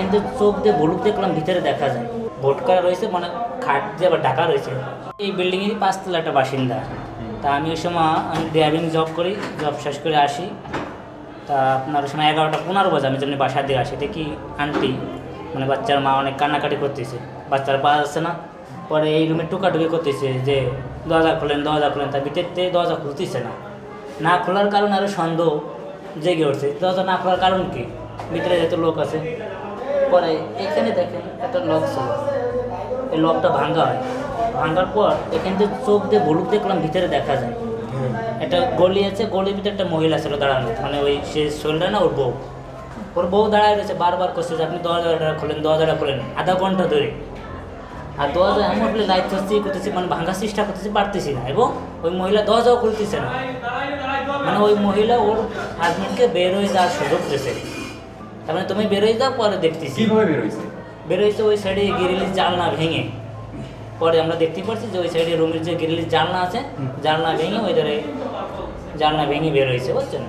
এখান থেকে চোখ দিয়ে ভলুক দেখলাম ভিতরে দেখা যায় ভোট করা রয়েছে, মানে খাট দিয়ে আবার ঢাকা রয়েছে। এই বিল্ডিংয়েরই 5তলা একটা বাসিন্দা। তা আমি ওই সময় ড্রাইভিং জব করি, জব শেষ করে আসি। তা আপনার ওই সময় 11টা 15 বাজে আমি যেমনি বাসার দিয়ে আসি, দেখি আন্টি মানে বাচ্চার মা অনেক কান্নাকাটি করতেছে, বাচ্চার পাওয়া যাচ্ছে না। পরে এই রুমে টুকাটুকি করতেছে যে দরজা খোলেন দরজা খোলেন, তার ভিতর থেকে দরজা খুলতেছে না। না খোলার কারণে আরও সন্দেহ জেগে উঠছে, দরজা না খোলার কারণ কি, ভিতরে যেহেতু লোক আছে। পরে এখানে দেখেন একটা লক ছিল, এই লকটা ভাঙা হয়, ভাঙার পর এখান থেকে চোখ দিয়ে ভলুক দেখলাম ভিতরে দেখা যায় একটা গলি আছে, গলির ভিতরে একটা মহিলা ছিল দাঁড়ানো, মানে ওই সে শোল্ডার না, ওর বউ দাঁড়ায় রয়েছে, বারবার করছে যে আপনি দরজাটা খোলেন দরজাটা খোলেন, আধা ঘন্টা ধরে। আর দরজা এমন হলে লাইট করতেছি, মানে ভাঙার চেষ্টা করতেছি, পারতেছি না, এবং ওই মহিলা দরজাও খুলতেছে না। মানে ওই মহিলা ওর হাজবেন্ডকে বের হয়ে যাওয়ার সুযোগ দিয়েছে, তার মানে তুমি বের হয়ে যাও, পরে দেখতেছি কিভাবে বের হয়েছে ওই সাইডে গ্রিলের জানলা ভেঙে। পরে আমরা দেখতে পাচ্ছি যে ওই সাইডে রুমের যে গ্রিলের জানলা আছে, জানলা ভেঙে ওই ধরে জানলা ভেঙে বের হয়েছে, বুঝছেন।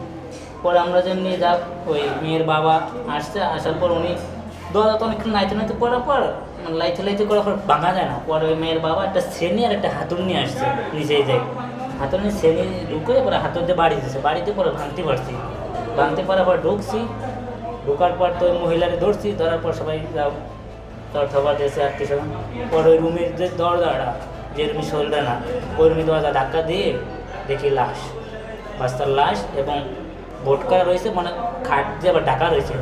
পরে আমরা যেমনি যাক, ওই মেয়ের বাবা আসছে, আসার পর উনি দরজা তো অনেকক্ষণ লাইতে পড়ার পর লাইতে করার পর ভাঙা যায় না। পরে ওই মেয়ের বাবা একটা ছেনি আর একটা হাতুড় নিয়ে আসছে, নিচেই যাই হাতুড় নিয়ে ছেনি ঢুকে পরে হাতুড় দিয়ে বাড়ি দিয়েছে, বাড়িতে পরে ভাঙতে পারছি, ভাঙতে পারার পর ঢুকছি, ঢোকার পর তো ওই মহিলারে ধরছি, ধরার পর সবাই যাও তোর খাবার দিয়েছে আত্মীয়। পর ওই রুমের যে দরজাটা, যে রুমি শোল্ডার না, ওই রুমি দরজা ধাক্কা দিয়ে দেখি লাশ, বাচ্চার লাশ, এবং ভোট করা রয়েছে, মানে খাট দিয়ে আবার ঢাকা রয়েছে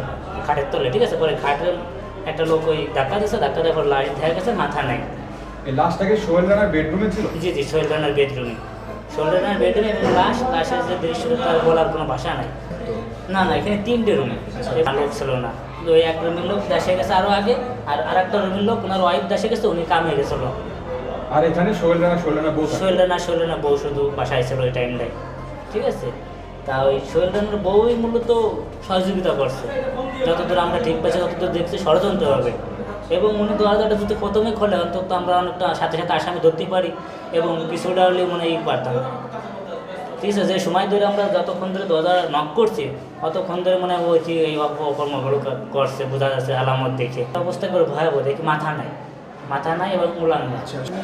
খাটের তলে, ঠিক আছে। পরে খাটের একটা লোক ওই ধাক্কা দিয়েছে, ধাক্কা দেওয়ার পর লাশ দেখা গেছে মাথা নাই। এই লাশটাকে সোহেল রানার বেডরুমে ছিল? জি জি, সোহেল রানার বেডরুমে, সোহেল রানার বেডরুমে, এবং লাশের যে দৃশ্যটা তার বলার কোনো ভাষা নাই। না না, এখানে 3টে রুমে, লোক ছিল না। ওই এক রুমের লোক দেশে গেছে আরও আগে, আর আরেকটা রুমের লোক ওনার ওয়াইফ দেশে গেছে, উনি কামে গেছিল। আর এখানে সোহেল রানা বউ? সোহেল রানা বউ শুধু বাসায় ছিল ওই টাইমটায়, ঠিক আছে। তা ওই সোহেল রানার বউই মূলত সহযোগিতা করছে, যতদূর আমরা ঠিক পাচ্ছি ততদূর দেখছি ষড়যন্ত্র হবে। এবং উনি দরজাটা যদি প্রথমে খোলে, অন্তত আমরা অনেকটা সাথে সাথে আসামি ধরতেই পারি, এবং কিছুটা হলে মনে হয় পারতাম, ঠিক আছে। যে সময় ধরে আমরা যতক্ষণ ধরে দরজা নক করছি, অতক্ষণ ধরে মনে হয় ওই কি এই অপকর্মগুলো করছে, বোঝা যাচ্ছে আলামত দেখে। অবস্থা করে ভয়াবহ, দেখি মাথা নাই এবং উলাঙ্গ।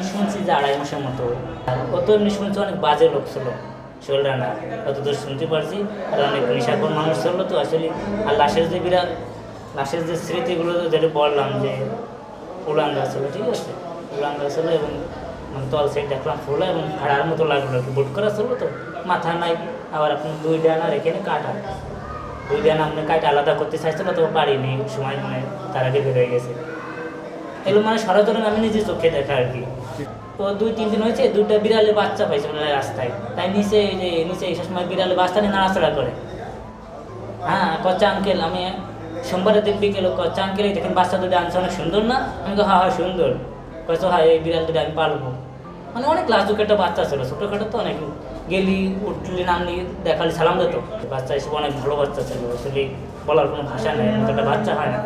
শুনছি যে 2.5 মাসের মতো। আর ও তো এমনি শুনছি অনেক বাজে লোক ছিল সোহেল রানা, যতদূর শুনতে পারছি। আর অনেক নেশাখোর মানুষ ছিল তো আসলে। আর লাশের যে স্মৃতিগুলো যেটা বললাম যে উলাঙ্গা ছিল, ঠিক আছে, উলাঙ্গা ছিল, এবং তল সাইড দেখলাম ফোলা, এবং ভাড়ার মতো লাগলো, বুট করা ছিল তো, মাথা নাই। আবার আপনি 2 ডানার এখানে কাটা, 2 ডানা আপনি কাটা আলাদা করতে চাইছিল তো পারিনি, সময় মানে তার আগে বের হয়ে গেছে। এগুলো মানে সরাসরি আমি নিজে চোখে দেখা আর কি। তো 2-3 দিন হয়েছে, 2টা বিড়ালের বাচ্চা পাইছে মানে রাস্তায়, তাই নিচে এই সময় বিড়ালের বাচ্চা নিয়ে নাড়াচাড়া করে। হ্যাঁ, কচ্চা আঙ্কেল, আমি সোমবারের দিন বিকেল, কচ্চা আঙ্কেল দেখেন বাচ্চা 2টা আনছে, অনেক সুন্দর না? আমি তো হ্যাঁ সুন্দর। কয়েছে হ্যাঁ, এই বিড়াল 2টা আমি পালবো। মানে অনেক লাজুক একটা বাচ্চা ছিল, ছোটোখাটো তো, অনেক গেলি উঠলি নামলি দেখালি সালাম দিত। বাচ্চা হিসেবে অনেক ভালো বাচ্চা ছিল, আসলে বলার কোনো ভাষা নেই, একটা বাচ্চা হয় না।